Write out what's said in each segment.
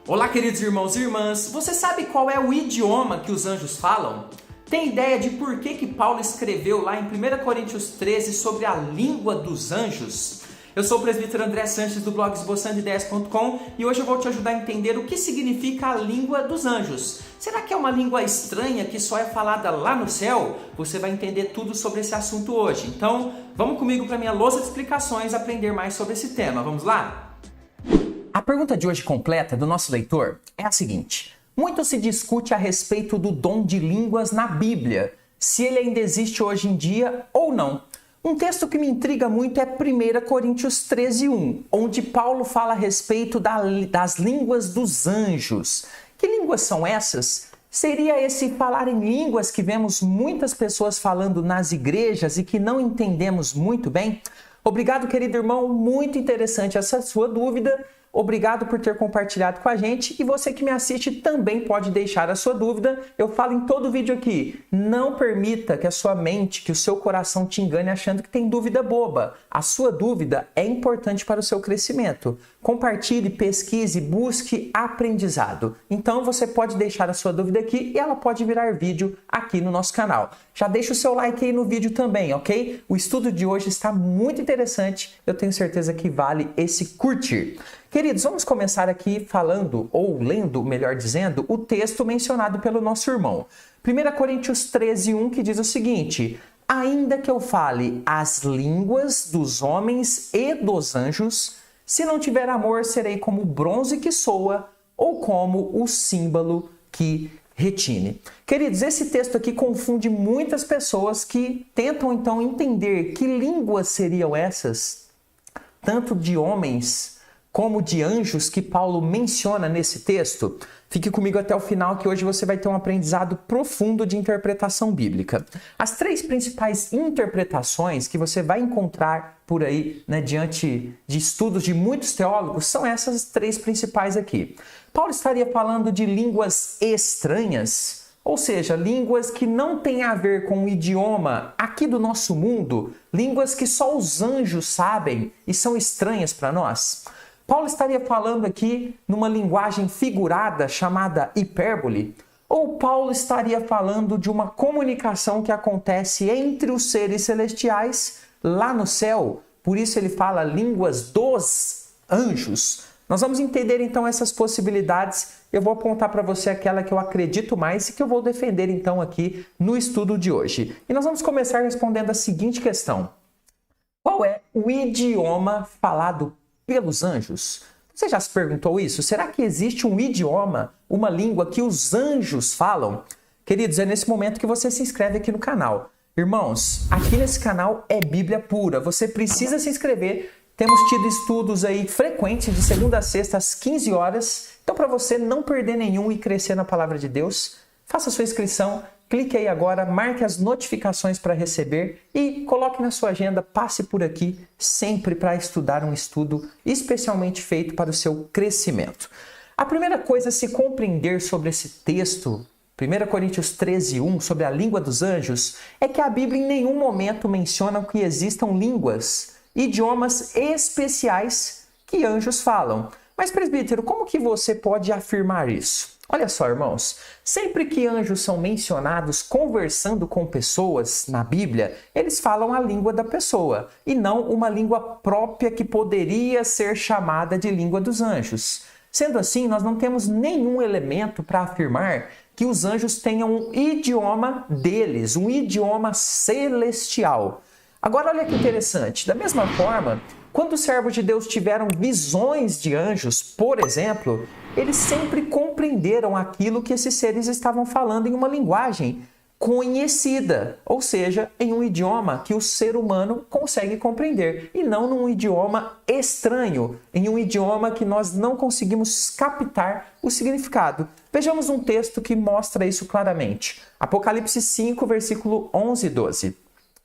Olá, queridos irmãos e irmãs, você sabe qual é o idioma que os anjos falam? Tem ideia de por que Paulo escreveu lá em 1 Coríntios 13 sobre a língua dos anjos? Eu sou o presbítero André Sanches do blog esboçandoideias.com e hoje eu vou te ajudar a entender o que significa a língua dos anjos. Será que é uma língua estranha que só é falada lá no céu? Você vai entender tudo sobre esse assunto hoje. Então, vamos comigo para minha lousa de explicações aprender mais sobre esse tema. Vamos lá? A pergunta de hoje completa do nosso leitor é a seguinte: muito se discute a respeito do dom de línguas na Bíblia, se ele ainda existe hoje em dia ou não. Um texto que me intriga muito é 1 Coríntios 13:1, onde Paulo fala a respeito das línguas dos anjos. Que línguas são essas? Seria esse falar em línguas que vemos muitas pessoas falando nas igrejas e que não entendemos muito bem? Obrigado, querido irmão, muito interessante essa sua dúvida. Obrigado por ter compartilhado com a gente e você que me assiste também pode deixar a sua dúvida. Eu falo em todo vídeo aqui, não permita que a sua mente, que o seu coração te engane achando que tem dúvida boba. A sua dúvida é importante para o seu crescimento. Compartilhe, pesquise, busque aprendizado. Então você pode deixar a sua dúvida aqui e ela pode virar vídeo aqui no nosso canal. Já deixa o seu like aí no vídeo também, ok? O estudo de hoje está muito interessante, eu tenho certeza que vale esse curtir. Queridos, vamos começar aqui falando, ou lendo, melhor dizendo, o texto mencionado pelo nosso irmão. 1 Coríntios 13:1, que diz o seguinte: ainda que eu fale as línguas dos homens e dos anjos, se não tiver amor, serei como o bronze que soa ou como o símbolo que retine. Queridos, esse texto aqui confunde muitas pessoas que tentam então entender que línguas seriam essas, tanto de homens como de anjos que Paulo menciona nesse texto. Fique comigo até o final que hoje você vai ter um aprendizado profundo de interpretação bíblica. As três principais interpretações que você vai encontrar por aí, diante de estudos de muitos teólogos, são essas três principais aqui. Paulo estaria falando de línguas estranhas, ou seja, línguas que não têm a ver com o idioma aqui do nosso mundo, línguas que só os anjos sabem e são estranhas para nós. Paulo estaria falando aqui numa linguagem figurada chamada hipérbole? Ou Paulo estaria falando de uma comunicação que acontece entre os seres celestiais lá no céu? Por isso ele fala línguas dos anjos. Nós vamos entender então essas possibilidades. Eu vou apontar para você aquela que eu acredito mais e que eu vou defender então aqui no estudo de hoje. E nós vamos começar respondendo a seguinte questão: qual é o idioma falado pelos anjos? Você já se perguntou isso? Será que existe um idioma, uma língua que os anjos falam? Queridos, é nesse momento que você se inscreve aqui no canal. Irmãos, aqui nesse canal é Bíblia pura. Você precisa se inscrever. Temos tido estudos aí frequentes de segunda a sexta às 15 horas. Então, para você não perder nenhum e crescer na palavra de Deus, faça sua inscrição. Clique aí agora, marque as notificações para receber e coloque na sua agenda, passe por aqui sempre para estudar um estudo especialmente feito para o seu crescimento. A primeira coisa a se compreender sobre esse texto, 1 Coríntios 13:1, sobre a língua dos anjos, é que a Bíblia em nenhum momento menciona que existam línguas, idiomas especiais que anjos falam. Mas, presbítero, como que você pode afirmar isso? Olha só, irmãos, sempre que anjos são mencionados conversando com pessoas na Bíblia, eles falam a língua da pessoa e não uma língua própria que poderia ser chamada de língua dos anjos. Sendo assim, nós não temos nenhum elemento para afirmar que os anjos tenham um idioma deles, um idioma celestial. Agora, olha que interessante, da mesma forma, quando os servos de Deus tiveram visões de anjos, por exemplo, eles sempre compreenderam aquilo que esses seres estavam falando em uma linguagem conhecida, ou seja, em um idioma que o ser humano consegue compreender, e não num idioma estranho, em um idioma que nós não conseguimos captar o significado. Vejamos um texto que mostra isso claramente. Apocalipse 5, versículo 11 e 12.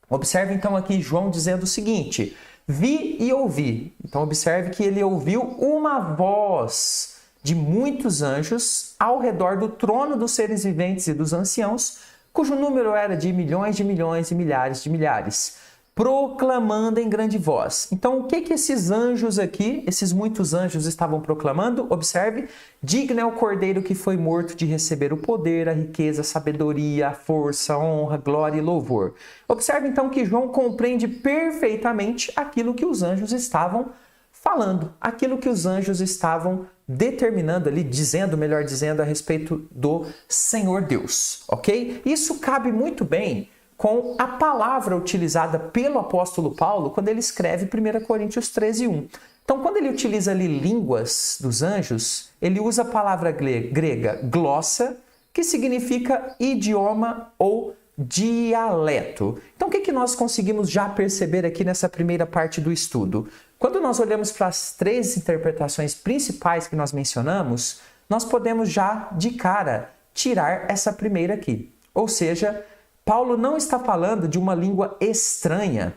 Observe então aqui João dizendo o seguinte: vi e ouvi. Então observe que ele ouviu uma voz de muitos anjos ao redor do trono dos seres viventes e dos anciãos, cujo número era de milhões e milhares de milhares. proclamando em grande voz. Então, o que esses anjos aqui, esses muitos anjos estavam proclamando? Observe, digno é o cordeiro que foi morto de receber o poder, a riqueza, a sabedoria, a força, a honra, glória e louvor. Observe então que João compreende perfeitamente aquilo que os anjos estavam falando, aquilo que os anjos estavam determinando ali, dizendo, melhor dizendo, a respeito do Senhor Deus, ok? Isso cabe muito bem com a palavra utilizada pelo apóstolo Paulo quando ele escreve 1 Coríntios 13:1. Então, quando ele utiliza ali línguas dos anjos, ele usa a palavra grega glossa, que significa idioma ou dialeto. Então, o que nós conseguimos já perceber aqui nessa primeira parte do estudo? Quando nós olhamos para as 3 interpretações principais que nós mencionamos, nós podemos já, de cara, tirar essa primeira aqui. Ou seja, Paulo não está falando de uma língua estranha,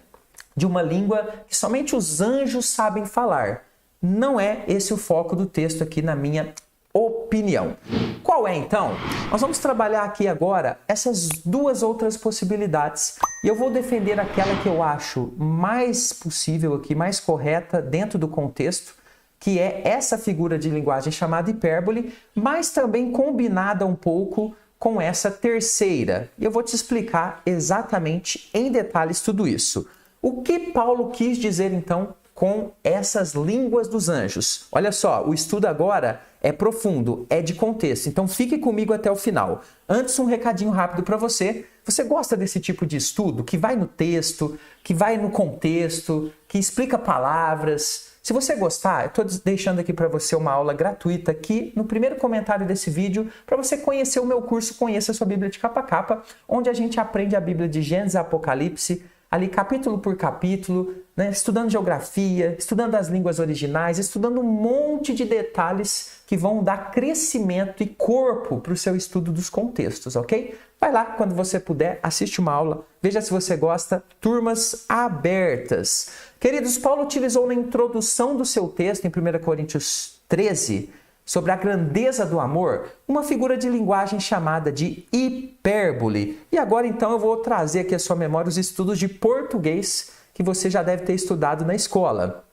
de uma língua que somente os anjos sabem falar. Não é esse o foco do texto aqui, na minha opinião. Qual é, então? Nós vamos trabalhar aqui agora essas 2 outras possibilidades. E eu vou defender aquela que eu acho mais possível aqui, mais correta dentro do contexto, que é essa figura de linguagem chamada hipérbole, mas também combinada um pouco com essa terceira. E eu vou te explicar exatamente em detalhes tudo isso. O que Paulo quis dizer então com essas línguas dos anjos? Olha só, o estudo agora é profundo, é de contexto, então fique comigo até o final. Antes, um recadinho rápido para você. Você gosta desse tipo de estudo que vai no texto, que vai no contexto, que explica palavras? Se você gostar, eu estou deixando aqui para você uma aula gratuita aqui no primeiro comentário desse vídeo para você conhecer o meu curso Conheça a Sua Bíblia de Capa a Capa, onde a gente aprende a Bíblia de Gênesis a Apocalipse, ali capítulo por capítulo, né? Estudando geografia, estudando as línguas originais, estudando um monte de detalhes que vão dar crescimento e corpo para o seu estudo dos contextos, ok? Vai lá, quando você puder, assiste uma aula, veja se você gosta, turmas abertas. Queridos, Paulo utilizou na introdução do seu texto, em 1 Coríntios 13, sobre a grandeza do amor, uma figura de linguagem chamada de hipérbole. E agora, então, eu vou trazer aqui à sua memória os estudos de português que você já deve ter estudado na escola.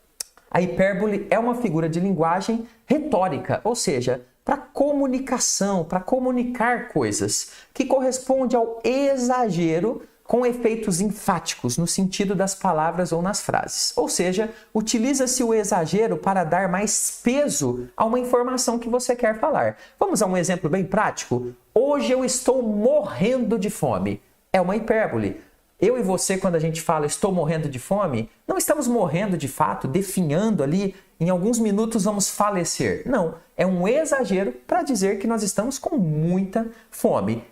A hipérbole é uma figura de linguagem retórica, ou seja, para comunicação, para comunicar coisas, que corresponde ao exagero com efeitos enfáticos no sentido das palavras ou nas frases. Ou seja, utiliza-se o exagero para dar mais peso a uma informação que você quer falar. Vamos a um exemplo bem prático? Hoje eu estou morrendo de fome. É uma hipérbole. Eu e você, quando a gente fala estou morrendo de fome, não estamos morrendo de fato, definhando ali, em alguns minutos vamos falecer. Não, é um exagero para dizer que nós estamos com muita fome.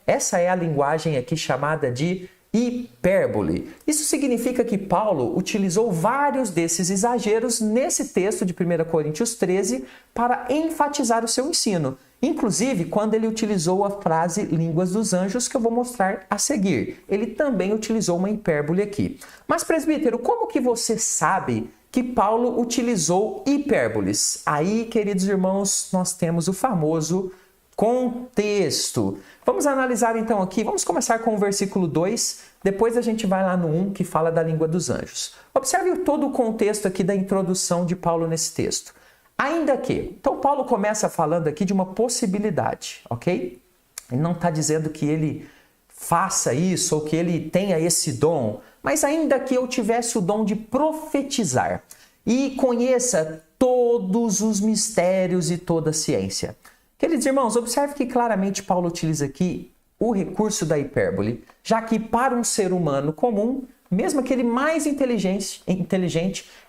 Essa é a linguagem aqui chamada de hipérbole. Isso significa que Paulo utilizou vários desses exageros nesse texto de 1 Coríntios 13 para enfatizar o seu ensino. Inclusive, quando ele utilizou a frase línguas dos anjos, que eu vou mostrar a seguir. Ele também utilizou uma hipérbole aqui. Mas, presbítero, como que você sabe que Paulo utilizou hipérboles? Aí, queridos irmãos, nós temos o famoso contexto. Vamos analisar então aqui, vamos começar com o versículo 2, depois a gente vai lá no 1 que fala da língua dos anjos. Observe todo o contexto aqui da introdução de Paulo nesse texto. Ainda que, então Paulo começa falando aqui de uma possibilidade, ok? Ele não está dizendo que ele faça isso ou que ele tenha esse dom, mas ainda que eu tivesse o dom de profetizar e conheça todos os mistérios e toda a ciência. Queridos irmãos, observe que claramente Paulo utiliza aqui o recurso da hipérbole, já que para um ser humano comum, mesmo aquele mais inteligente,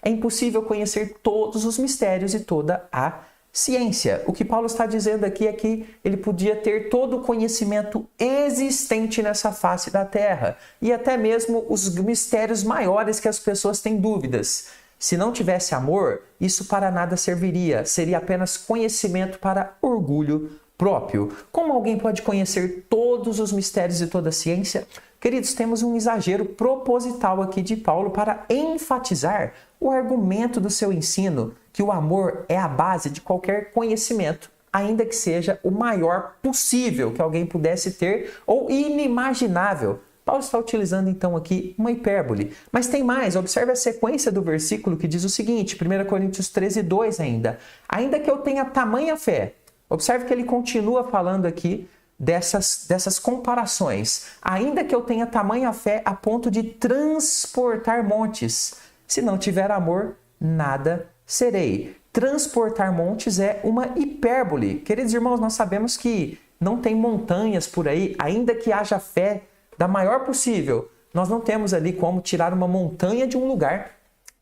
é impossível conhecer todos os mistérios e toda a ciência. O que Paulo está dizendo aqui é que ele podia ter todo o conhecimento existente nessa face da terra e até mesmo os mistérios maiores que as pessoas têm dúvidas. Se não tivesse amor, isso para nada serviria, seria apenas conhecimento para orgulho próprio. Como alguém pode conhecer todos os mistérios e toda a ciência? Queridos, temos um exagero proposital aqui de Paulo para enfatizar o argumento do seu ensino, que o amor é a base de qualquer conhecimento, ainda que seja o maior possível que alguém pudesse ter ou inimaginável Paulo está utilizando então aqui uma hipérbole. Mas tem mais, observe a sequência do versículo que diz o seguinte, 1 Coríntios 13:2 ainda. Ainda que eu tenha tamanha fé. Observe que ele continua falando aqui dessas comparações. Ainda que eu tenha tamanha fé a ponto de transportar montes. Se não tiver amor, nada serei. Transportar montes é uma hipérbole. Queridos irmãos, nós sabemos que não tem montanhas por aí, ainda que haja fé da maior possível. Nós não temos ali como tirar uma montanha de um lugar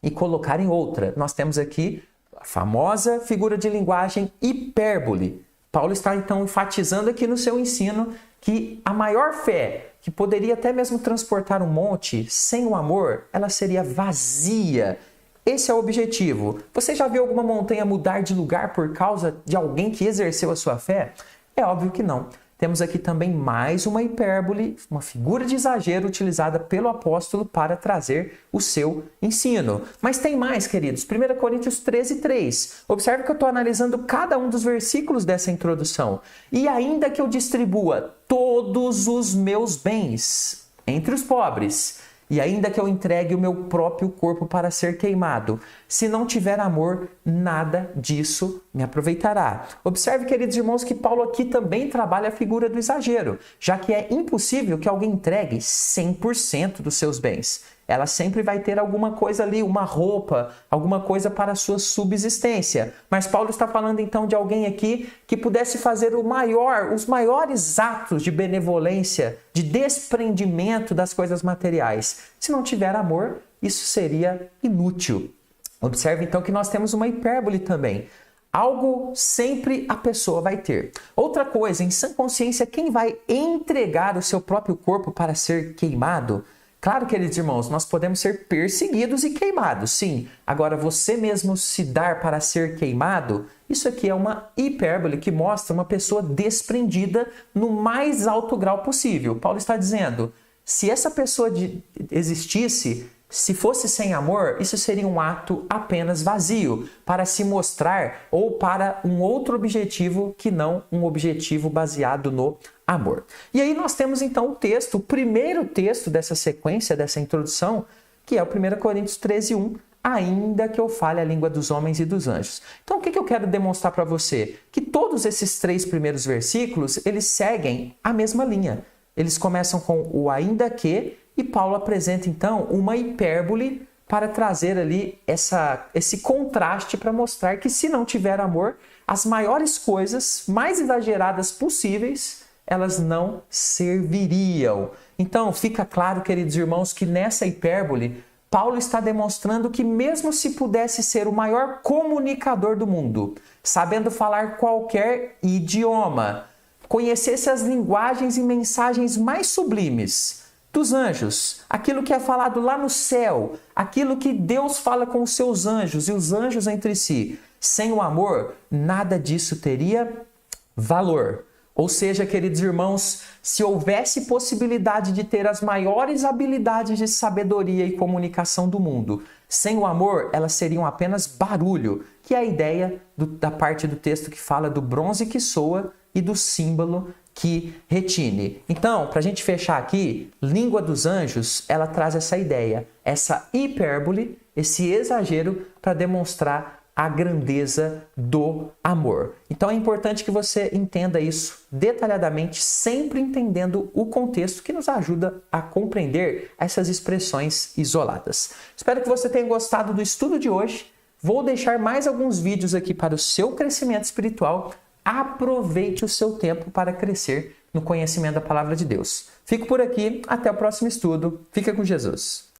e colocar em outra. Nós temos aqui a famosa figura de linguagem hipérbole. Paulo está então enfatizando aqui no seu ensino que a maior fé, que poderia até mesmo transportar um monte, sem o amor, ela seria vazia. Esse é o objetivo. Você já viu alguma montanha mudar de lugar por causa de alguém que exerceu a sua fé? É óbvio que não. Temos aqui também mais uma hipérbole, uma figura de exagero utilizada pelo apóstolo para trazer o seu ensino. Mas tem mais, queridos. 1 Coríntios 13:3. Observe que eu estou analisando cada um dos versículos dessa introdução. E ainda que eu distribua todos os meus bens entre os pobres, e ainda que eu entregue o meu próprio corpo para ser queimado, se não tiver amor, nada disso me aproveitará. Observe, queridos irmãos, que Paulo aqui também trabalha a figura do exagero, já que é impossível que alguém entregue 100% dos seus bens. Ela sempre vai ter alguma coisa ali, uma roupa, alguma coisa para a sua subsistência. Mas Paulo está falando então de alguém aqui que pudesse fazer os maiores atos de benevolência, de desprendimento das coisas materiais. Se não tiver amor, isso seria inútil. Observe então que nós temos uma hipérbole também. Algo sempre a pessoa vai ter. Outra coisa, em sã consciência, quem vai entregar o seu próprio corpo para ser queimado? Claro, queridos irmãos, nós podemos ser perseguidos e queimados, sim. Agora, você mesmo se dar para ser queimado, isso aqui é uma hipérbole que mostra uma pessoa desprendida no mais alto grau possível. Paulo está dizendo, se essa pessoa existisse, se fosse sem amor, isso seria um ato apenas vazio, para se mostrar ou para um outro objetivo que não um objetivo baseado no amor. E aí nós temos então o primeiro texto dessa sequência, dessa introdução, que é o 1 Coríntios 13:1, ainda que eu fale a língua dos homens e dos anjos. Então o que eu quero demonstrar para você? Que todos esses 3 primeiros versículos, eles seguem a mesma linha. Eles começam com o ainda que, e Paulo apresenta então uma hipérbole para trazer ali esse contraste para mostrar que se não tiver amor, as maiores coisas mais exageradas possíveis, elas não serviriam. Então, fica claro, queridos irmãos, que nessa hipérbole, Paulo está demonstrando que mesmo se pudesse ser o maior comunicador do mundo, sabendo falar qualquer idioma, conhecesse as linguagens e mensagens mais sublimes dos anjos, aquilo que é falado lá no céu, aquilo que Deus fala com os seus anjos e os anjos entre si, sem o amor, nada disso teria valor. Ou seja, queridos irmãos, se houvesse possibilidade de ter as maiores habilidades de sabedoria e comunicação do mundo, sem o amor, elas seriam apenas barulho, que é a ideia da parte do texto que fala do bronze que soa e do símbolo que retine. Então, para a gente fechar aqui, língua dos anjos, ela traz essa ideia, essa hipérbole, esse exagero para demonstrar a grandeza do amor. Então é importante que você entenda isso detalhadamente, sempre entendendo o contexto que nos ajuda a compreender essas expressões isoladas. Espero que você tenha gostado do estudo de hoje. Vou deixar mais alguns vídeos aqui para o seu crescimento espiritual. Aproveite o seu tempo para crescer no conhecimento da Palavra de Deus. Fico por aqui, até o próximo estudo. Fica com Jesus.